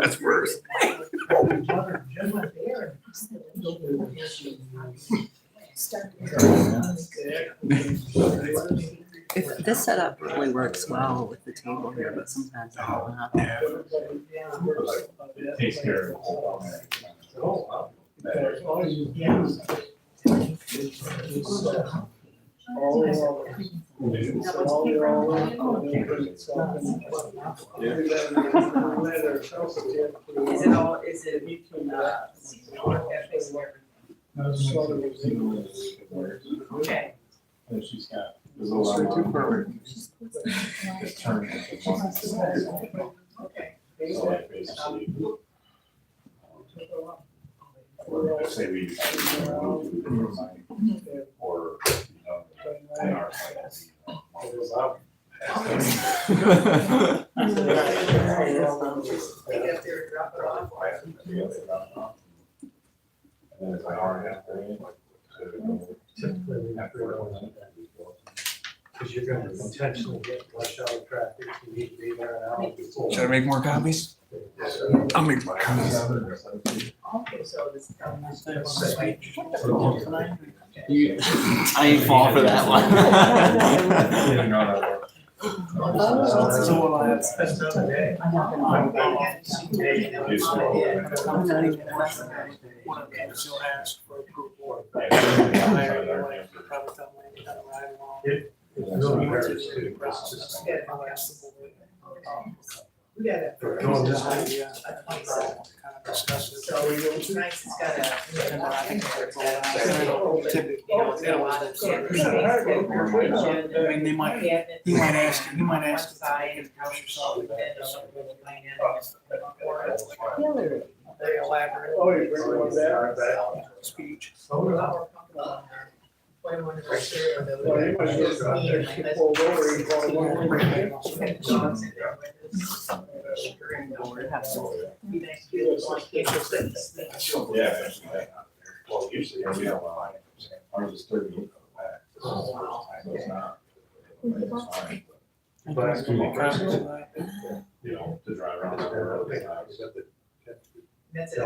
That's worse. If this setup really works well with the table here, but sometimes I don't know. It takes care of Is it okay. And she's got the little turn. Okay. So like basically, or say we use or, in our site. They get there and drop it off. And then it's like hour and a half. Because you're gonna intentionally get rush hour traffic, you need to be there an hour before. Should I make more copies? I'll make more copies. Okay, so this. I ain't fall for that one. So will I have to spend another day? She'll ask for approval. Really hard to do. I'll ask the board. We got it. Doing this Kind idea. of discuss it. So it's nice, it's got a. I mean, he might ask very elaborate speech. Yeah. Well, usually we don't allow ours is 30 back. So it's not. But it's gonna be you know, to drive around. That's it.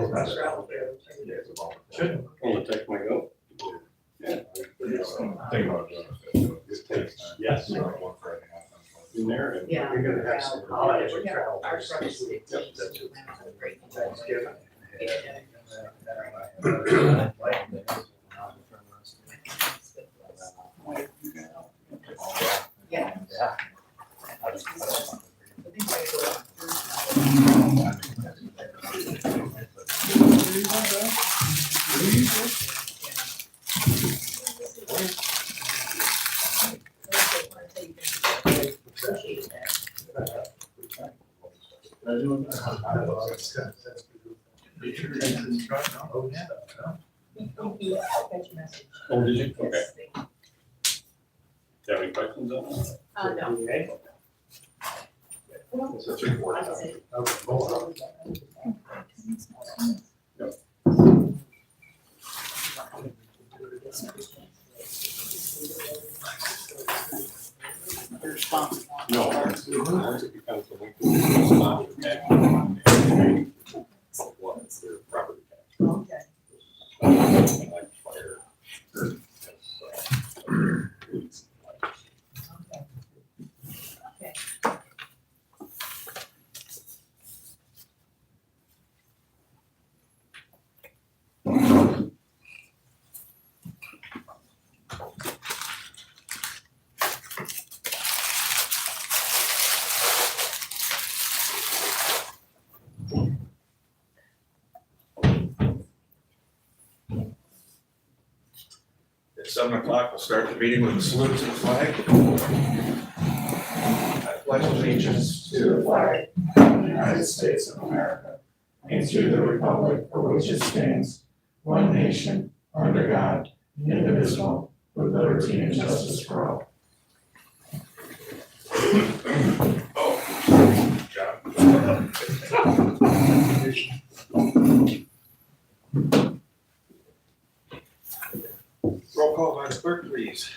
Should. Only take my go. Yeah. Think about it. Yes. In there. and Yeah. You're gonna have some holidays or travel. Our truck is 15. Thanksgiving. Yeah. Oh, did you? Okay. Do you have any questions on that? No. It's a report. You're responsible. No. Once it becomes a link. What's their property tax? Okay. Like fire. At 7 o'clock, we'll start the meeting with a salute to the flag. I pledge allegiance to the flag of the United States of America and to the republic for which it stands, one nation, under God, indivisible, with liberty and justice for all. Oh, John. Roll call, Madam Clerk, please.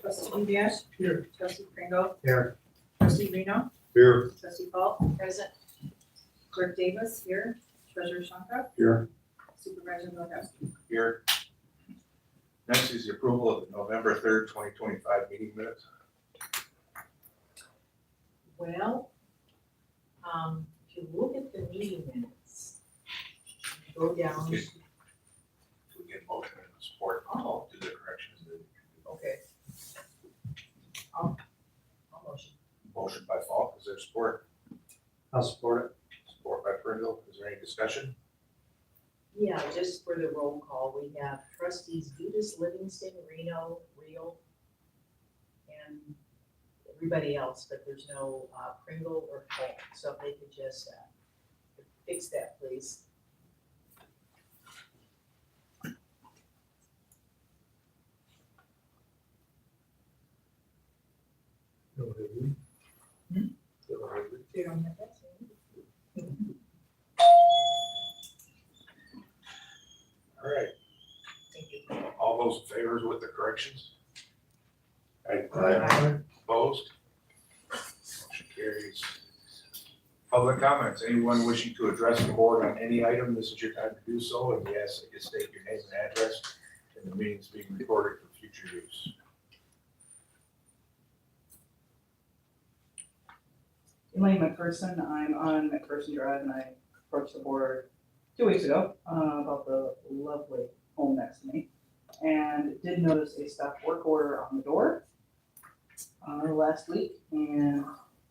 Trustee Udiak? Here. Trustee Kringle? Here. Trustee Trustee Reno? Here. Trustee Paul? Present. Clerk Davis here. Treasurer Shankar? Here. Supervisor Nordowski? Here. Next is the approval of the November 3rd, 2025 meeting minutes. Well, if you look at the meeting minutes, go down, We get motion and support. Oh. Do the corrections. okay. I'll motion. Motion by Falk, is there support? I'll support it. Support by Pringle, is there any discussion? Yeah, just for the roll call, we have trustees Dudas, Livingston, Reno, Reel, and everybody else, but there's no Pringle or Falk, so if they could just fix that, please. They don't have that, so- All right, Thank you. all those in favor with the corrections? Aye. Opposed? Motion carries. Public comments, anyone wishing to address the board on any item, this is your time to do so, and yes, you state your name and address, and the meeting's being recorded for future use. Elaine McPherson, I'm on McPherson Drive, and I approached the board 2 weeks ago about the lovely home next to me, and did notice a stop work order on the door last week, and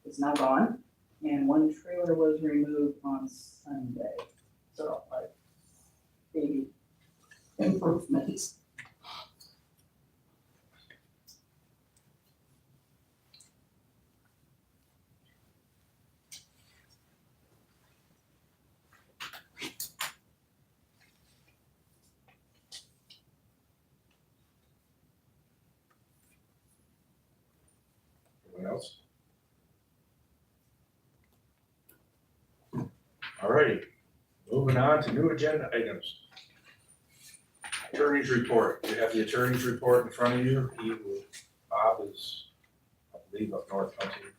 it's now gone, and one trailer was removed on Sunday, so like baby improvements. Anyone else? All righty, moving on to new agenda items. Attorney's report, you have the attorney's report in front of you, Bob is, I believe, up north country.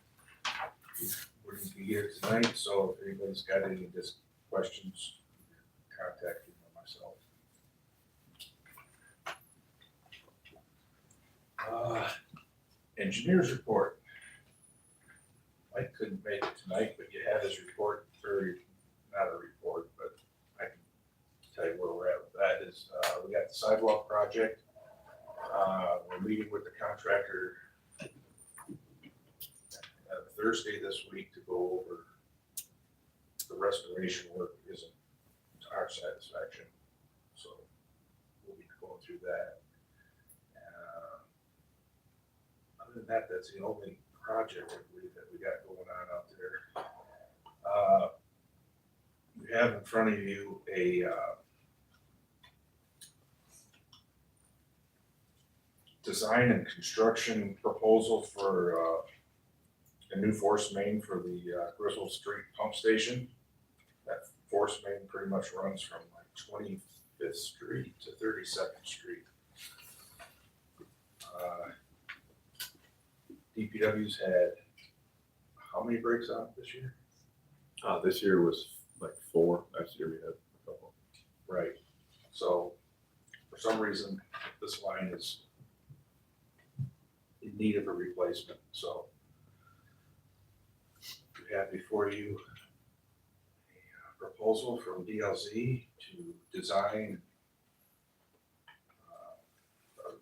He wouldn't be here tonight, so if anybody's got any just questions, contact him or myself. Engineer's report. Mike couldn't make it tonight, but you have his report, or not a report, but I can tell you where we're at with that is, we got the sidewalk project. We're meeting with the contractor Thursday this week to go over the restoration work isn't to our satisfaction, so we'll be going through that. Other than that, that's the only project I believe that we got going on out there. You have in front of you a design and construction proposal for a new force main for the Griswold Street pump station. That force main pretty much runs from like 25th Street to 32nd Street. DPW's had how many breaks on it this year? This year was like 4. Last year we had a couple. Right. So for some reason, this line is in need of a replacement, so we have before you a proposal from DLZ to design,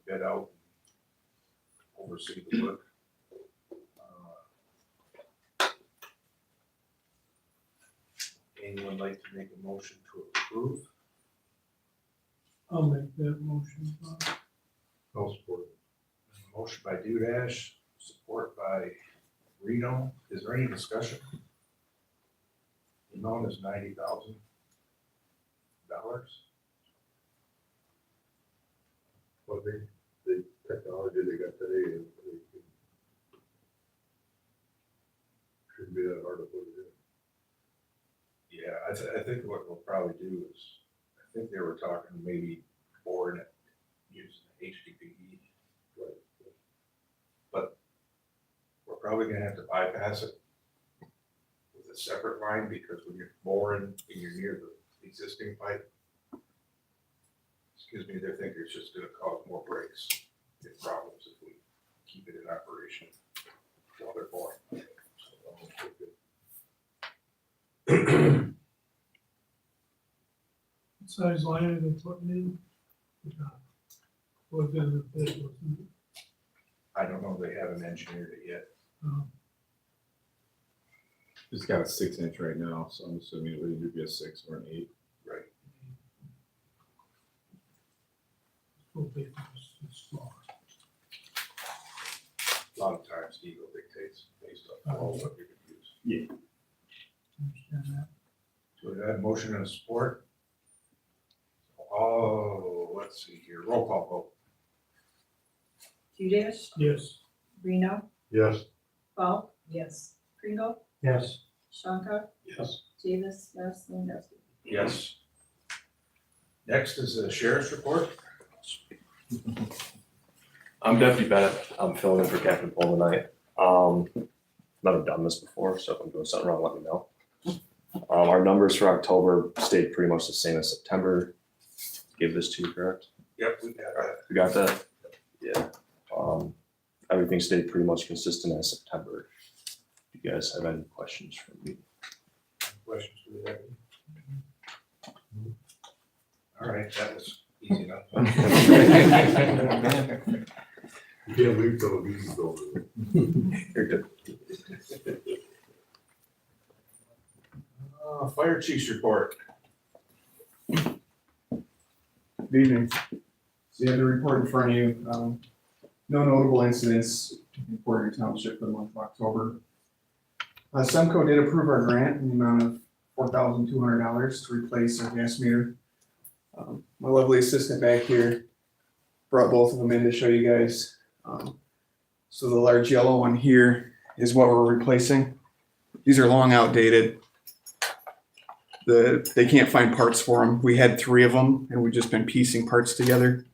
bid out, oversee the work. Anyone like to make a motion to approve? I'll make that motion. I'll support it. Motion by Dudash, support by Reno. Is there any discussion? The amount is $90,000. Well, the technology they got today, shouldn't be that hard to put it in. Yeah, I think what we'll probably do is, I think they were talking maybe board using HDPE. But we're probably gonna have to bypass it with a separate line, because when you're boring and you're near the existing pipe, excuse me, they think it's just gonna cause more breaks and problems if we keep it in operation while they're boring. What size line are they putting in? What kind of bid was it? I don't know, they haven't engineered it yet. It's got a 6-inch right now, so I'm assuming it would either be a 6 or an 8. Right. So big, it's small. A lot of times Eagle dictates based on what you can use. Understand that? So we have a motion and a support. Oh, let's see here, roll call vote. Judas, Yes. Reno, Yes. Paul, Yes. Pringle, Yes. Shonka, Yes. Davis, yes, Lewandowski. Yes. Next is the sheriff's report. I'm Deputy Bennett. I'm filling in for Captain Paul tonight. Never done this before, so if I'm doing something wrong, let me know. Our numbers for October stayed pretty much the same as September. Give this to you, correct? Yep, we got that. You got that? Yeah. Everything stayed pretty much consistent as September. Do you guys have any questions for me? Questions for the deputy? All right, that was easy enough. You can't leave till the meeting's over. You're good. Fire chief's report. Good evening. So you have the report in front of you. No notable incidents in Huron Township for the month of October. Semco did approve our grant in the amount of $4,200 to replace our gas meter. My lovely assistant back here brought both of them in to show you guys. So the large yellow one here is what we're replacing. These are long outdated. They can't find parts for them. We had 3 of them and we've just been piecing parts together.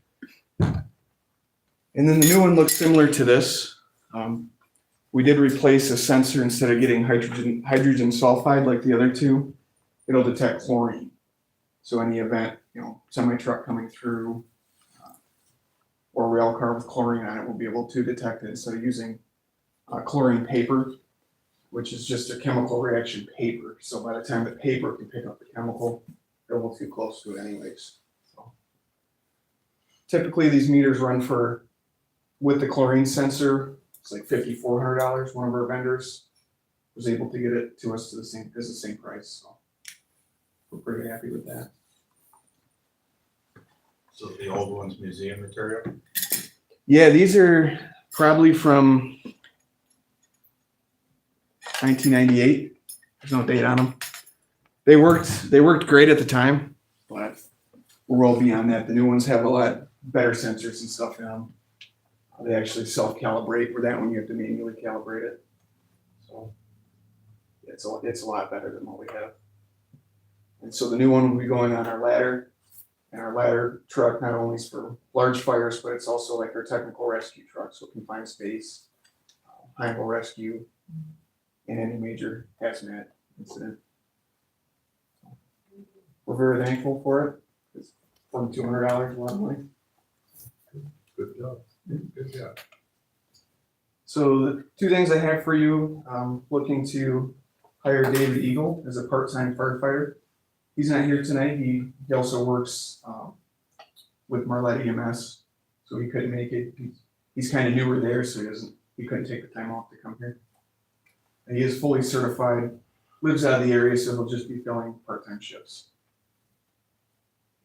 And then the new one looks similar to this. We did replace a sensor. Instead of getting hydrogen sulfide like the other 2, it'll detect chlorine. So any event, semi truck coming through or rail car with chlorine on it will be able to detect it instead of using chlorine paper, which is just a chemical reaction paper. So by the time the paper can pick up the chemical, they're a little too close to it anyways. So typically these meters run with the chlorine sensor, it's like $5,400. One of our vendors was able to get it to us to the same price. So we're pretty happy with that. So the old one's museum material? Yeah, these are probably from 1998. There's no date on them. They worked great at the time, but we're well beyond that. The new ones have a lot better sensors and stuff in them. They actually self-calibrate, where that one you have to manually calibrate it. So it's a lot better than what we have. And so the new one will be going on our ladder. And our ladder truck not only is for large fires, but it's also like our technical rescue truck, so confined space, high-level rescue, and any major hazmat incident. We're very thankful for it. It's $4,200, a lot of money. Good job. Good job. So the 2 things I have for you, looking to hire David Eagle as a part-time firefighter. He's not here tonight. He also works with Marlette EMS, so he couldn't make it. He's kind of newer there, so he couldn't take the time off to come here. And he is fully certified, lives out of the area, so he'll just be filling part-time shifts.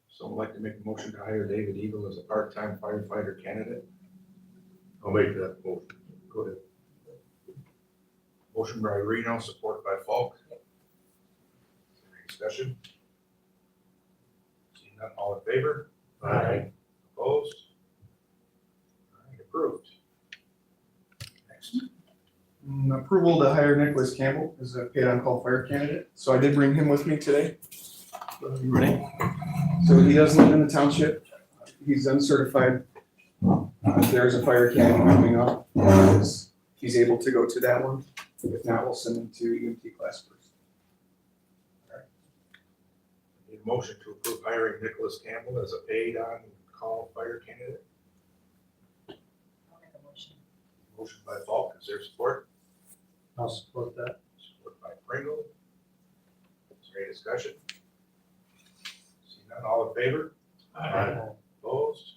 So I'd like to make a motion to hire David Eagle as a part-time firefighter candidate. I'll make that motion. Go ahead. Motion by Reno, support by Falk. Any discussion? Seeing none, all in favor? Aye. Opposed? All right, approved. Next. Approval to hire Nicholas Campbell as a paid-on-call fire candidate. So I did bring him with me today. Ready? So he does live in the township. He's uncertified. There's a fire academy coming up. he's able to go to that one. If not, we'll send him to EMT class first. Need a motion to approve hiring Nicholas Campbell as a paid on-call fire candidate. I'll make a motion. Motion by Falk, is there support? I'll support that. Support by Pringle. Is there any discussion? See none, all in favor? Opposed?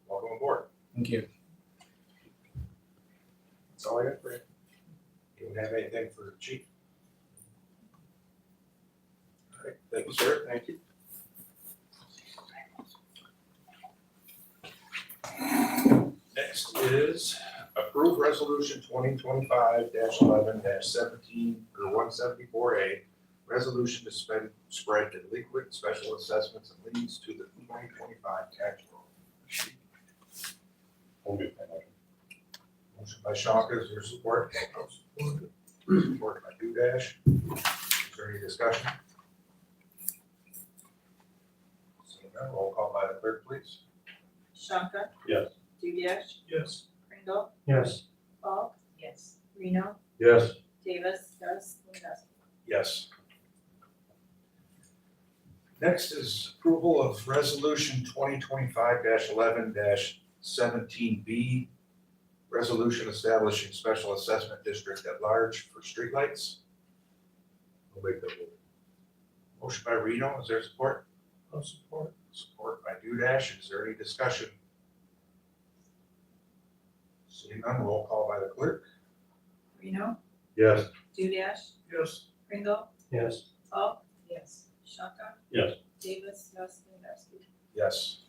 Welcome aboard. Thank you. That's all I got for you. You don't have anything for chief? All right, thank you, sir. Thank you. Next is approve resolution 2025-11-17 or 174A, resolution to spread delinquent special assessments and liens to the 2025 tax roll. Motion by Shonka, is there support? Support by Dudash. Is there any discussion? Seeing none, roll call by the clerk, please. Shaka, Yes. Dudash, Yes. Pringle, Yes. Falk, Yes. Reno, Yes. Davis, yes, Lewandowski. Yes. Next is approval of resolution 2025-11-17B, resolution establishing special assessment district at large for streetlights. I'll make that motion. Motion by Reno, is there support? I'll support. Support by Dudash, is there any discussion? Seeing none, roll call by the clerk. Reno, Yes. Dudash, Yes. Pringle, Yes. Falk, Yes. Shaka. Yes. Davis, yes, Lewandowski. Yes.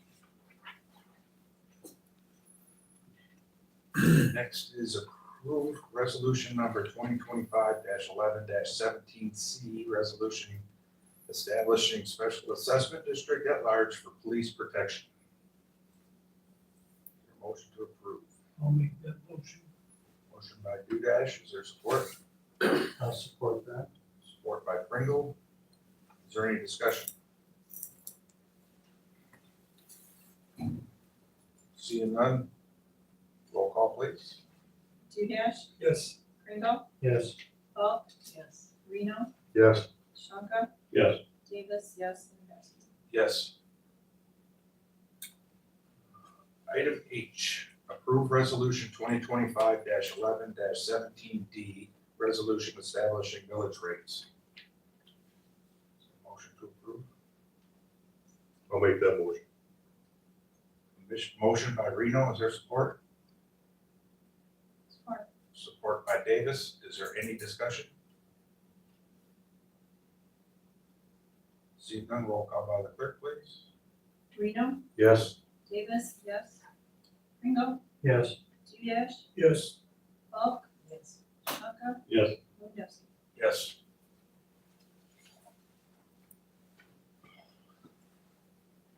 Next is approve resolution number 2025-11-17C, resolution establishing special assessment district at large for police protection. Motion to approve. I'll make that motion. Motion by Dudash, is there support? I'll support that. Support by Pringle. Is there any discussion? Seeing none, roll call please. Dudash, Yes. Pringle, Yes. Falk, Yes. Reno, Yes. Shaka. Yes. Davis, yes, Lewandowski. Yes. Item H, approve resolution 2025-11-17D, resolution establishing millage rates. Motion to approve. I'll make that motion. Motion by Reno, is there support? Support. Support by Davis, is there any discussion? Seeing none, roll call by the clerk, please. Reno, Yes. Davis, yes. Pringle, Yes. Dudash, Yes. Falk, Yes. Shaka. Yes. Lewandowski. Yes.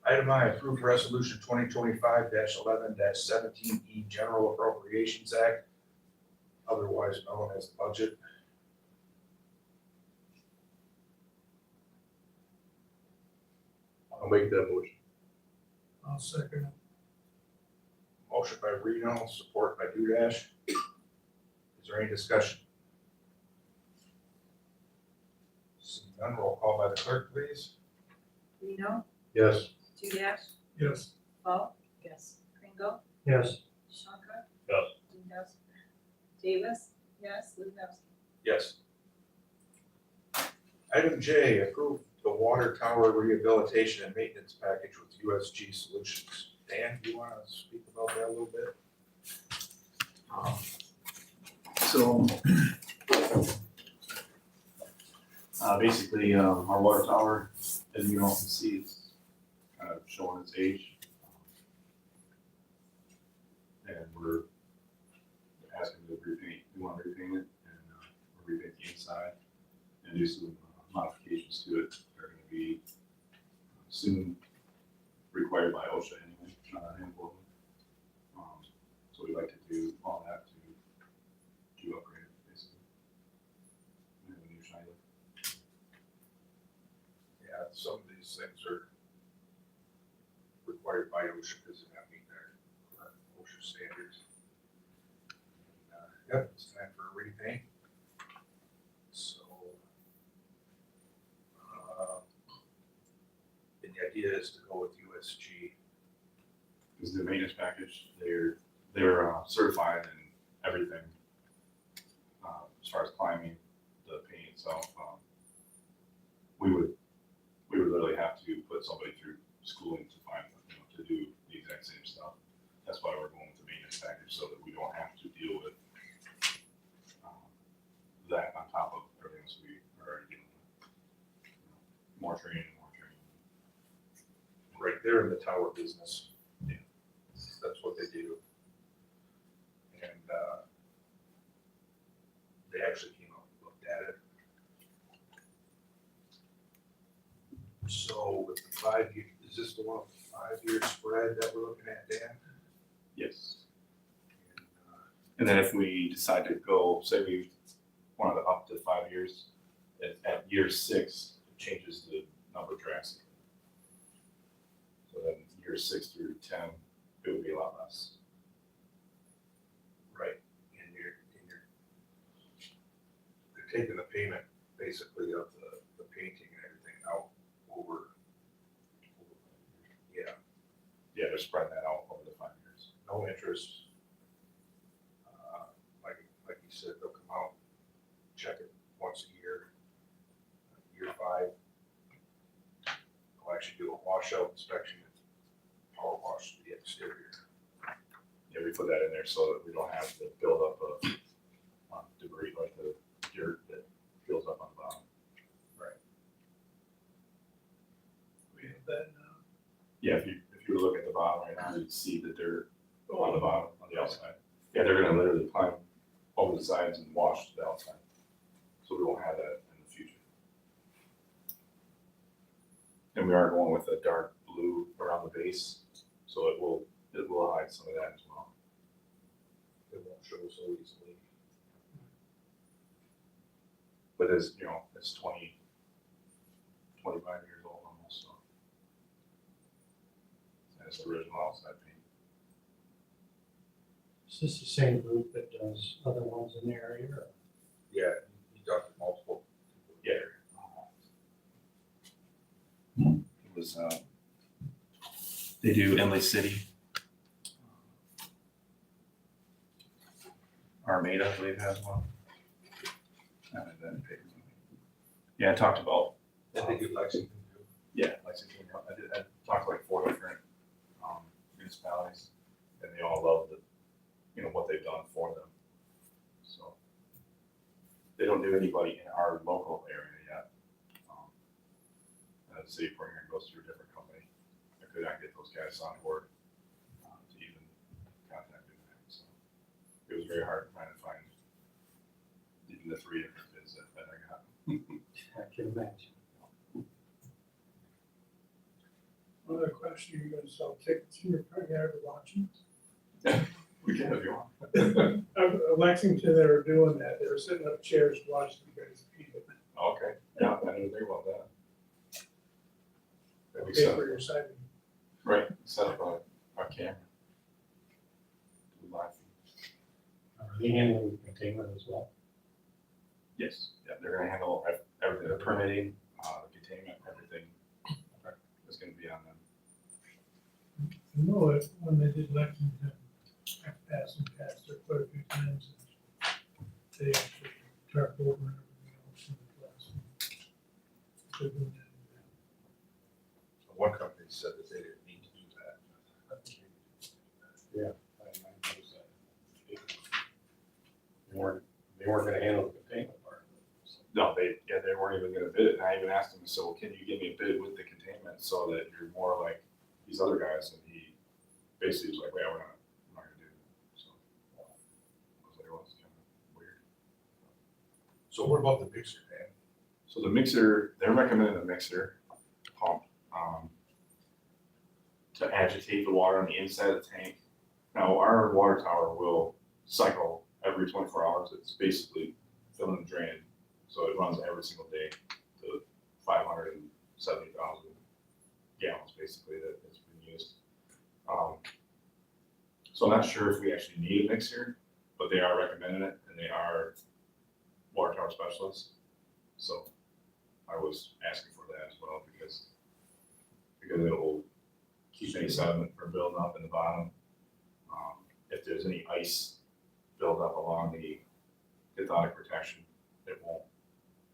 Item I, approve resolution 2025-11-17E, General Appropriations Act, otherwise known as the budget. I'll make that motion. I'll second it. Motion by Reno, support by Dudash. Is there any discussion? Seeing none, roll call by the clerk, please. Reno, Yes. Dudash, Yes. Falk, Yes. Pringle, Yes. Shaka. Yes. Lewandowski. Davis, yes, Lewandowski. Yes. Item J, approve the water tower rehabilitation and maintenance package with USG Solutions. Dan, do you want to speak about that a little bit? So, basically, our water tower, as you all can see, is kind of showing its age. And we're asking to repaint, we want to repaint it and repaint the inside and do some modifications to it. They're going to be soon required by OSHA anyway, a handful of them. So we'd like to do all that to upgrade it, basically. And have a new shiny look. Yeah, some of these things are required by OSHA because they're not meeting their OSHA standards. repaint. So, and the idea is to go with USG. Because the maintenance package, they're certified and everything. As far as climbing, the paint itself, we would literally have to put somebody through schooling to find, to do the exact same stuff. That's why we're going with the maintenance package, so that we don't have to deal with that on top of everything else we are already dealing with. More training. Right there in the tower business. Yeah. That's what they do. And they actually came out and looked at it. So with the 5 year, is this the one with the 5-year spread that we're looking at, Dan? Yes. And then if we decide to go, say we wanted to up to 5 years, at year 6, it changes the number drastically. So then year 6 through 10, it would be a lot less. Right. And you're taking the payment basically of the painting and everything out over. Yeah. Yeah, they're spreading that out over the 5 years. No interest. Like you said, they'll come out, check it once a year. Year 5, they'll actually do a washout inspection and power wash the exterior. Yeah, we put that in there so that we don't have the buildup of debris, like the dirt that builds up on the bottom. We have that now. Yeah, if you were looking at the bottom right now, you'd see the dirt on the bottom, on the outside. Yeah, they're gonna literally climb over the sides and wash the outside. So we won't have that in the future. And we are going with a dark blue around the base, so it will hide some of that as well. It won't show so easily. But it's 25 years old almost, so. And it's the original outside paint. Is this the same group that does other ones in the area? Or? Yeah, you got multiple. Yeah. It was, they do Emily City. Armada, I believe, has one. And then yeah, I talked about. Did they do Lexington too? Yeah, Lexington. I talked to like 4 different municipalities, and they all love what they've done for them. So they don't do anybody in our local area yet. The city of Port Huron goes through a different company. I could not get those guys on board to even contact them. So it was very hard trying to find even the 3 different bids that I got. I can imagine. Another question, you gonna sell tickets in your front yard to watching? We can if you want. Lexington, they were doing that, they were setting up chairs to watch you guys compete. Okay, yeah, I didn't think about that. We Pay set, for your side. right, set up a camera. Do live feed. Are they handling containment as well? Yes, yeah, they're gonna handle everything, the permitting, the containment, everything. Is gonna be on them. I know it, when they did Lexington, I passed there quite a few times. And they actually trucked over and everything else in the class. They're doing that. One company said that they didn't need to do that. Yeah. I noticed that. They weren't gonna handle the containment part of it. So. No, they weren't even gonna bid it, and I even asked him, so can you give me a bid with the containment so that you're more like these other guys, and he basically was like, well, we're not gonna do that, so. I was like, well, it's kind of weird. So what about the mixer, Dan? So the mixer, they're recommending a mixer pump, to agitate the water on the inside of the tank. Now, our water tower will cycle every 24 hours. It's basically filling and draining. So it runs every single day to 570,000 gallons, basically, that it's been used. So I'm not sure if we actually need a mixer, but they are recommending it. And and they are water tower specialists. So I was asking for that as well because it'll keep any sediment from building up in the bottom. If there's any ice build up along the cathodic protection, it won't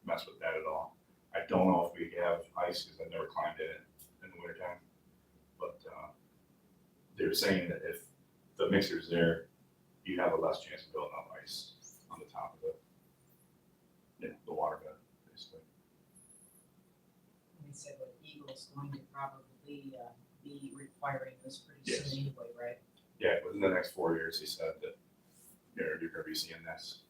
mess with that at all. I don't know if we have ice because I've never climbed it in the wintertime, but they're saying that if the mixer's there, you have a less chance of building up ice on the top of the water bed, basically. We said what Eagle's going to probably be requiring this pretty Yes. soon anyway, right? Yeah, within the next 4 years, he said that you're gonna be seeing this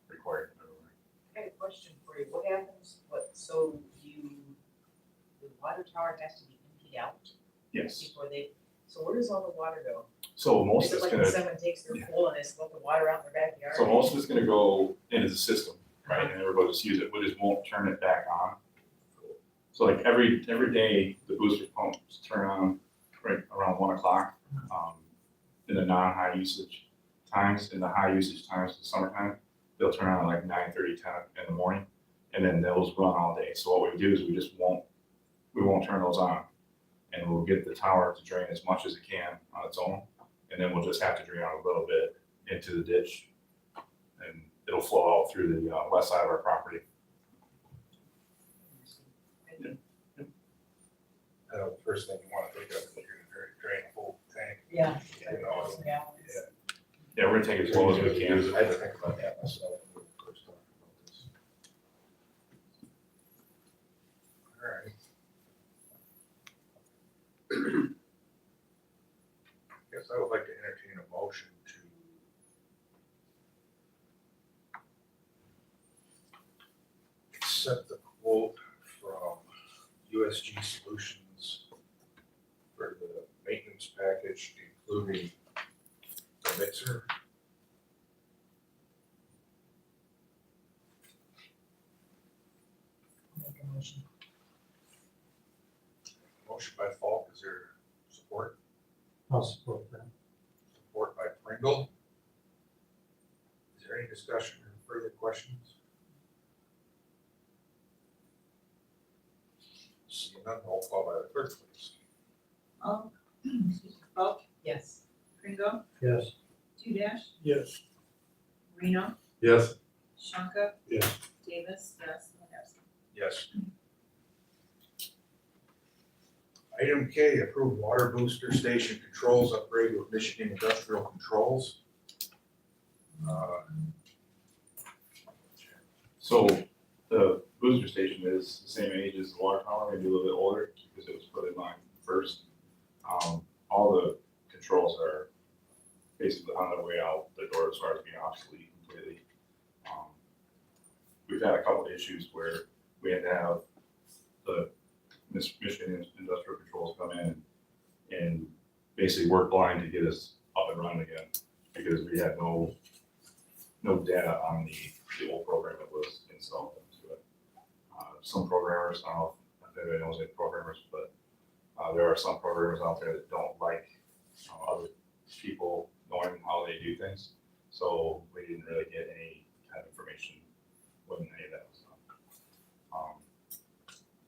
required everywhere. I got a question for you. What happens, so the water tower has to be emptied out Yes, before so where does all the water go? so most Is of it it's like gonna, when someone takes their pool and they split the water out in their backyard? so most of it's gonna go into the system, right, and everybody just use it, we just won't turn it back on. So like every day, the booster pumps turn on right around 1 o'clock, in the non-high usage times. In the high usage times, the summertime, they'll turn on like 9:30, 10 in the morning, and then those run all day. So what we do is we won't turn those on, and we'll get the tower to drain as much as it can on its own, and then we'll just have to drain out a little bit into the ditch, and it'll flow out through the west side of our property. I know the first thing you wanna think of is you're gonna drain a full tank. Yeah. You know, Yeah, we're gonna take it as low as we can. I had to think about that myself when we first talked about this. Alright. Guess I would like to entertain a motion to accept the quote from USG Solutions for the maintenance package, including the mixer. Make a motion. Motion by Falk, is there support? I'll support that. Support by Pringle. Is there any discussion or further questions? Seeing none, roll call by the clerk, please. Falk, Yes. Pringle, Yes. Dudash, Yes. Reno, Yes. Shonka. Yes. Davis, yes, Winooski. Yes. Item K, approve water booster station controls upgrade with Michigan Industrial Controls. So the booster station is the same age as the water tower, maybe a little bit older because it was put in line first. All the controls are basically on their way out the door as far as being obsolete completely. We've had a couple of issues where we had to have the Michigan Industrial Controls come in and basically work blind to get us up and running again because we had no data on the old program that was installed into it. Some programmers, I don't know if anybody knows any programmers, but there are some programmers out there that don't like other people knowing how they do things. So we didn't really get any kind of information when any of that was done.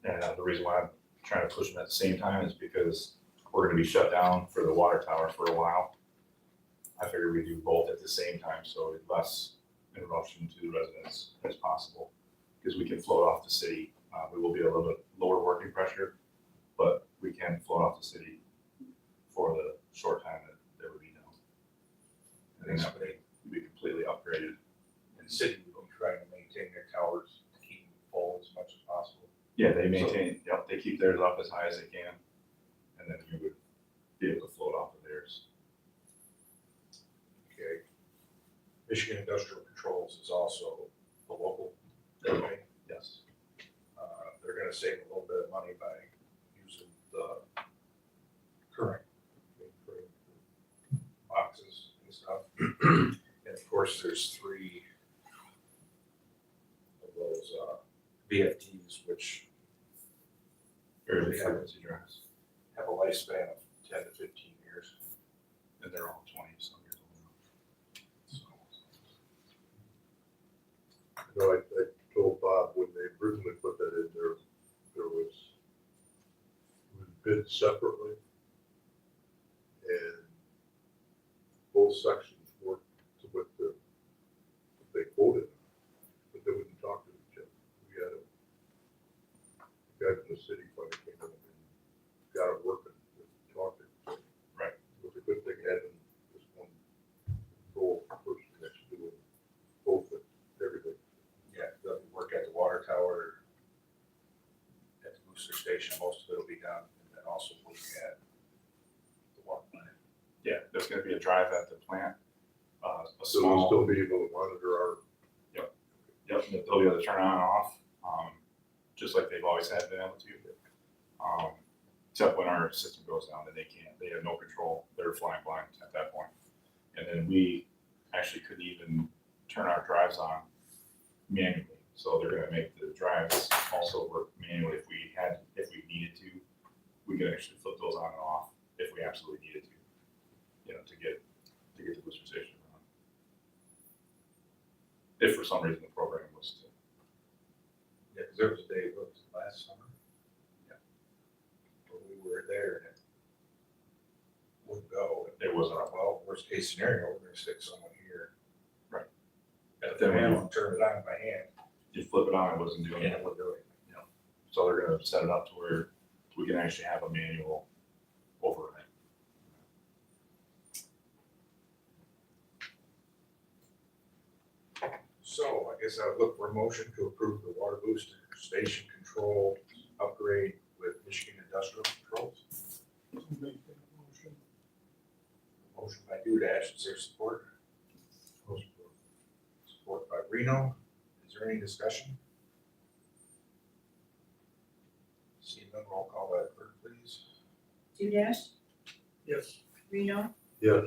And the reason why I'm trying to push them at the same time is because we're gonna be shut down for the water tower for a while. I figured we do both at the same time, so less interruption to the residents as possible. Because we can float off the city, we will be a little bit lower working pressure, but we can float off the city for the short time that would be down. And then that would be completely upgraded. And the city will try to maintain their towers to keep them full as much as possible. Yeah, they maintain, yep, they keep theirs up as high as they can, and then you would be able to float off of theirs. Okay. Michigan Industrial Controls is also the local company. Yes. They're gonna save a little bit of money by using the current boxes and stuff. And of course, there's 3 of those VFDs, which Fairly frequency drives, have a lifespan of 10 to 15 years. and they're all 20 some years old now. No, I told Bob when they originally put that in there, it was bid separately. And both sections worked to what they quoted, but they wouldn't talk to each other. We had a guy from the city finally came in and got it working, talking. Right. It was a good thing having this one control person next to it, both of everything. Yeah, they'll work at the water tower, at the booster station, most of it'll be done, and then also work at the water plant. Yeah, there's gonna be a drive at the plant, a So we'll small, still be able to monitor our, yep, they'll be able to turn on and off, just like they've always had been able to. Except when our system goes down, then they can't, they have no control, they're flying blind at that point. And then we actually could even turn our drives on manually. So they're gonna make the drives also work manually if we needed to. We could actually flip those on and off if we absolutely needed to, to get the booster station on. If for some reason the program was to. Yeah, because there was a day, what was it, last summer? Yeah. Where we were there and it wouldn't go. It wasn't, well, worst case scenario, we're gonna stick someone here. Right. But then we don't turn it on by hand. You flip it on, it wasn't doing it. Yeah, it wasn't doing it. So they're gonna set it up to where we can actually have a manual override. So I guess I would look for a motion to approve the water booster station control upgrade with Michigan Industrial Controls. Make that motion. Motion by Dudash, is there support? Support by Reno. Is there any discussion? Seeing none, roll call by the clerk, please. Dudash, Yes. Reno, yes,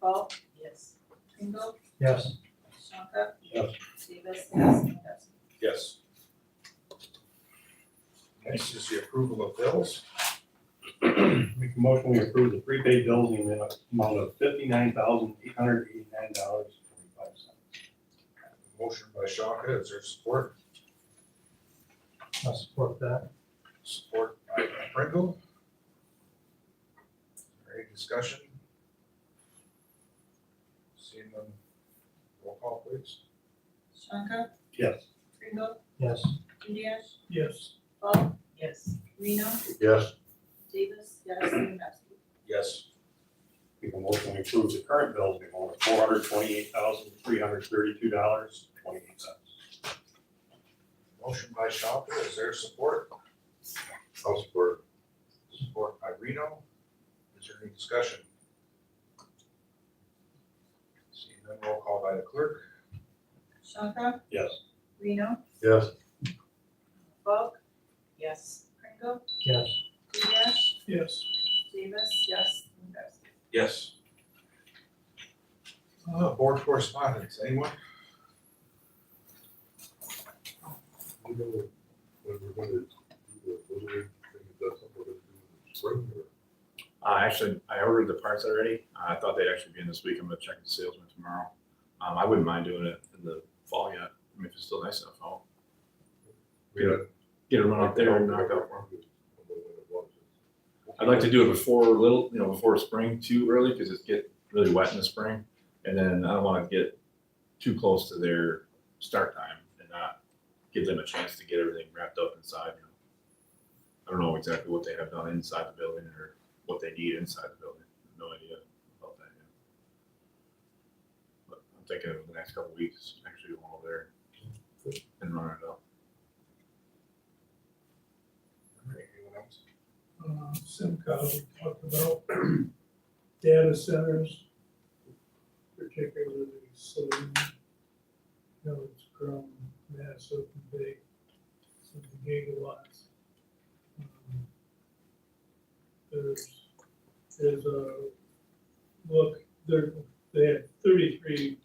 Paul, Yes. Pringle, Yes. Shanka. Yes. Davis, yes, Kowski. Yes. Next is the approval of bills. Make a motion, we approve the prepaid bills in the amount of $59,889.25. Motion by Shanka, is there support? I'll support that. Support by Pringle. Is there any discussion? Seeing none, roll call please. Shanka, Yes. Pringle, Yes. Dudash, Yes. Paul, Yes. Reno, yes, Davis, yes, Kowski. Yes. Make a motion, we approve the current bills in the amount of $428,332.28. Motion by Shanka, is there support? I'll support Support by Reno. Is there any discussion? Seeing none, roll call by the clerk. Shanka, Yes. Reno, it. Yes, Paul, Yes. Pringle, Yes. Dudash, Yes. Davis, yes, Kowski. Yes. Board correspondence, anyone? you know, when we're gonna do the Little League thing, is that something we're gonna do in the spring or? Actually, I ordered the parts already. I thought they'd actually be in this week. I'm gonna check the salesman tomorrow. I wouldn't mind doing it in the fall yet. I mean, if it's still nice enough, I'll get a run out there and knock out. I'd like to do it before before spring too early, because it's get really wet in the spring. And then I don't wanna get too close to their start time and not give them a chance to get everything wrapped up inside. I don't know exactly what they have done inside the building or what they need inside the building. No idea about that yet. But I'm thinking of the next couple of weeks, actually going over there and running it up. Anyone else? Simcoe, we talked about data centers, particularly Saloon. It's grown massive and big, some gigawatts. There's a look, they had 33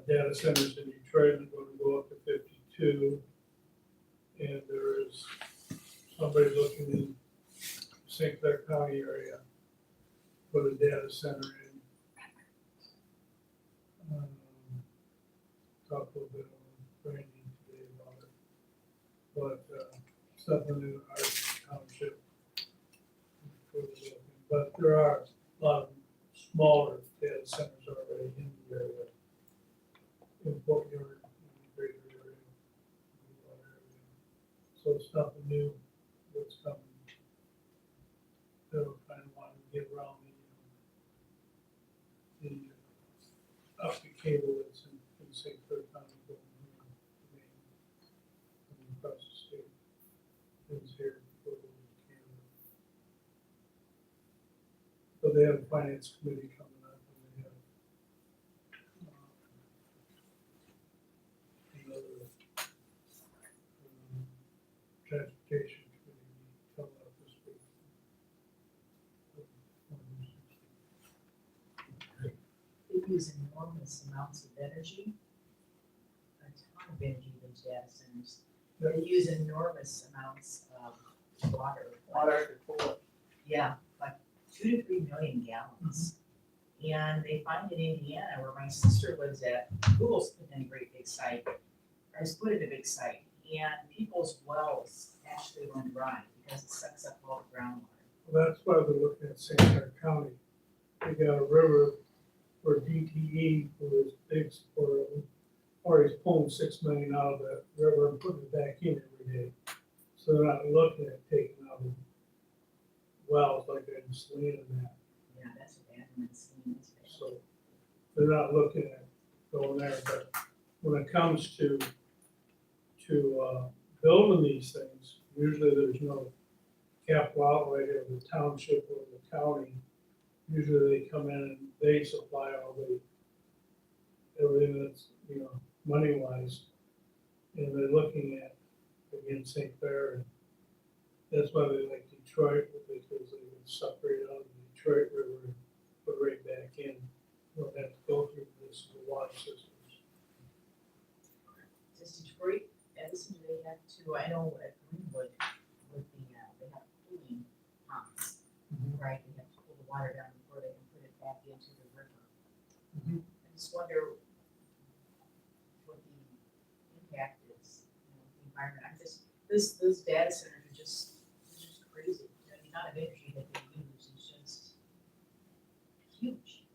data centers in Detroit, and going to go up to 52. And there is somebody looking in St. Clair County area, put a data center in. Talk a little bit on brain something in our township. But there are a lot of smaller data centers already in the area. In Fort York, in the greater area. So it's nothing new that's coming. They'll kind of want to get around the optic cable that's in St. Clair County going here, coming across the state. It's here before it goes to Canada. So they have a finance committee coming up and they have another transportation committee coming up this week. They use enormous amounts of energy, a ton of energy, those data centers. They use enormous amounts of water. Water, cool. Yeah, like 2 to 3 million gallons. And they find in Indiana, where my sister lives at, Google's put in a great big site, or has put in a big site, and people's wells actually run dry because it sucks up all the groundwater. Well, that's why we're looking at St. Clair County. They got a river where DTE, who is big supporter of them, already pulling 6 million out of that river and putting it back in every day. So they're not looking at taking out wells like they're in Selena and that. Yeah, that's what Adamant's saying. So they're not looking at going there, but when it comes to building these things, usually there's no capital outlay of the township or the county. Usually they come in and they supply all everything that's, money wise. And they're looking at, again, St. Clair, and that's why they like Detroit, because they can suck right out of the Detroit River and put right back in. Don't have to go through this, the water systems. Does Detroit, Edison, do they have to, I know at Greenwood, with they have cooling ponds, right? They have to cool the water down before they can put it back into the river. Mhm. I just wonder what the impact is, the environment. Those data centers are just crazy. The amount of energy that they use is just huge.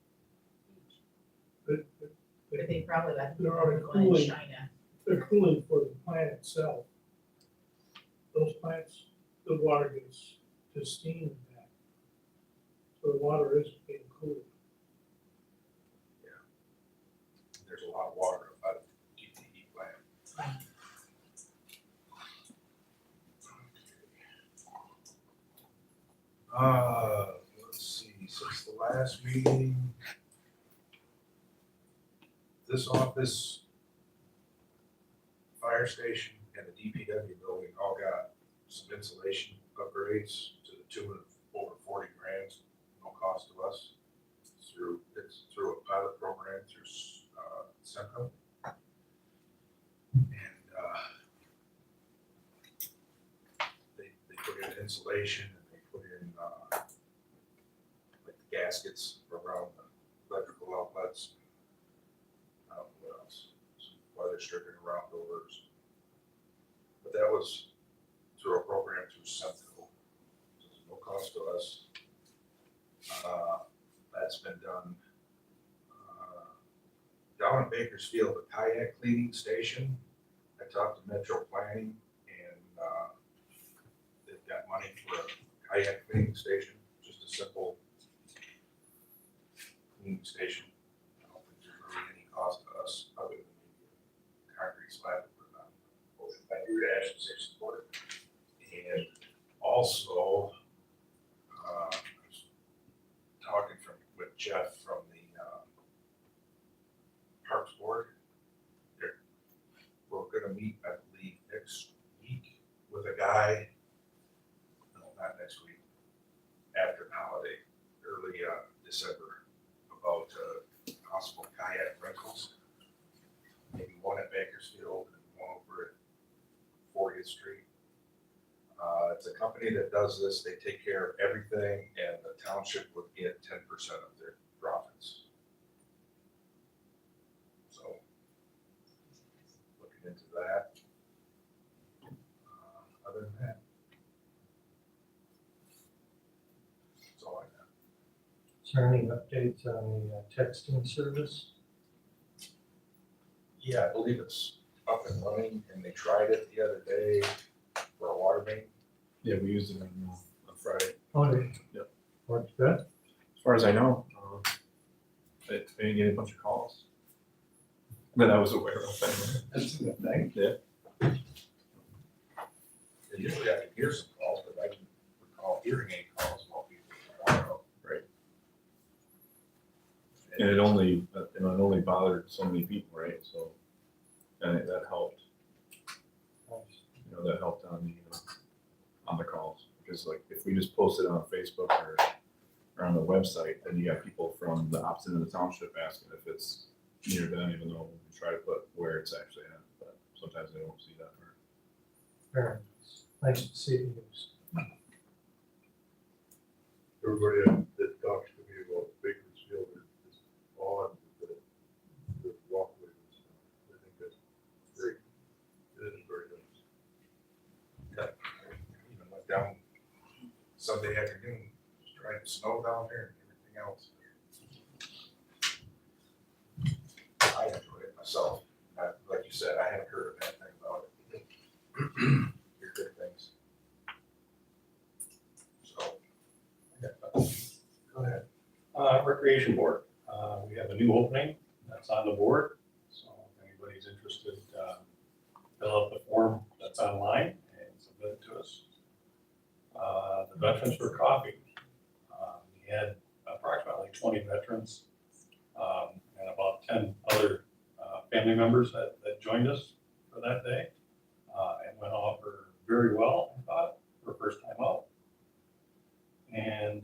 But they probably got They're already people in cooling. China. They're cooling for the plant itself. Those plants, the water gets to steam and back. So the water is being cooled. There's a lot of water up by the DTE plant. Let's see, since the last meeting, this office, fire station, and the DPW building all got some insulation upgrades to the tune of over 40 grand, no cost to us. It's through a pilot program through Semco. And they put in insulation and they put in like the gaskets around the electrical outlets. I don't know what else, some weather stripping around doors. But that was through a program through Semco. So there's no cost to us. That's been done. Down in Bakersfield, the kayak cleaning station, I talked to Metro Planning and they've got money for a kayak cleaning station, just a simple cleaning station. I don't think there's really any cost to us other than the concrete slab we put on. Motion by Dash and six support. And also, I was talking with Jeff from the Parks Board. We're gonna meet, I believe, next week with a guy, no, not next week, after the holiday, early December, about possible kayak rentals. Maybe one at Bakersfield and one over at 40th Street. It's a company that does this, they take care of everything, and the township would get 10% of their profits. So, looking into that. Other than that, Is there any updates on the texting service? Yeah, I believe it's up and running, and they tried it the other day for a water main. Yeah, we used it on Friday. Oh, they. Yep. Works good? As far as I know, they didn't get a bunch of calls that I was aware of. That's a good thing. Yeah. Usually I can hear some calls, but I can recall hearing any calls while people are on. Right. And it only bothered so many people, right? So, and that helped. You know, that helped on the calls, because like if we just post it on Facebook or on the website, then you got people from the opposite end of the township asking if it's near them, even though we try to put where it's actually at, but sometimes they won't see that part. Very nice to see the news. Everybody that talks to me about Bakersfield is on the walkway and stuff. I think that's great. It is very nice. Even went down Sunday afternoon, just tried to snow down there and everything else. I enjoyed it myself. Like you said, I haven't heard a bad thing about it. Hear good things. So, go ahead. Recreation Board, we have a new opening that's on the board, so if anybody's interested, fill out the form that's online and submit it to us. The Veterans for Coffee, we had approximately 20 veterans, and about 10 other family members that joined us for that day. It went off very well, I thought, for first time out. And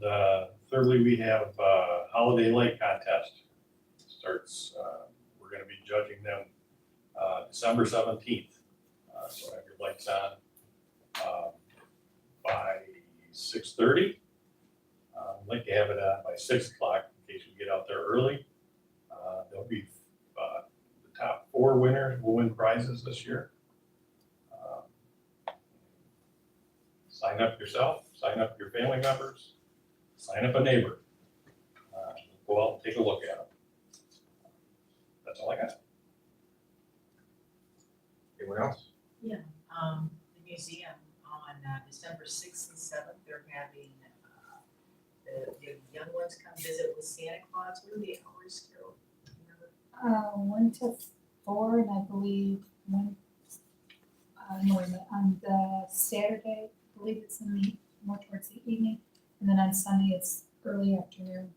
thirdly, we have Holiday Light Contest. Starts, we're gonna be judging them December 17th. So have your lights on by 6:30. I'd like to have it on by 6 o'clock in case you get out there early. There'll be the top 4 winners will win prizes this year. Sign up yourself, sign up your family members, sign up a neighbor. Go out and take a look at them. That's all I got. Anyone else? The museum on December 6th and 7th, they're having the young ones come visit with Santa Claus. What are the hours, Carol? Do you remember? 1 to 4, and I believe one, no, wait a minute, on the Saturday, I believe it's in the, more towards the evening, and then on Sunday, it's early afternoon.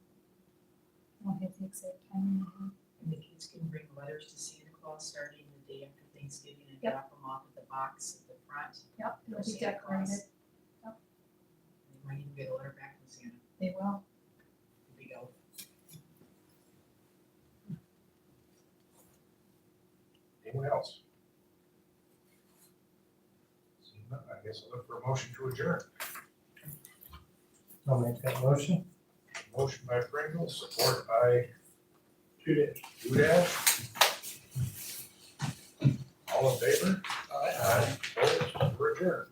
I don't have the exact time in my head. And the kids can bring letters to Santa Claus starting the day after Thanksgiving and Yep. drop them off at the box at the front. Yep, it'll be Santa Claus. decorated, They might even get a letter back from Santa. they will. Here we go. Anyone else? Seeing none, I guess I'll look for a motion to adjourn. I'll make that motion. Motion by Pringle, support by Udash. All in favor? Aye. Opposed? We're adjourned.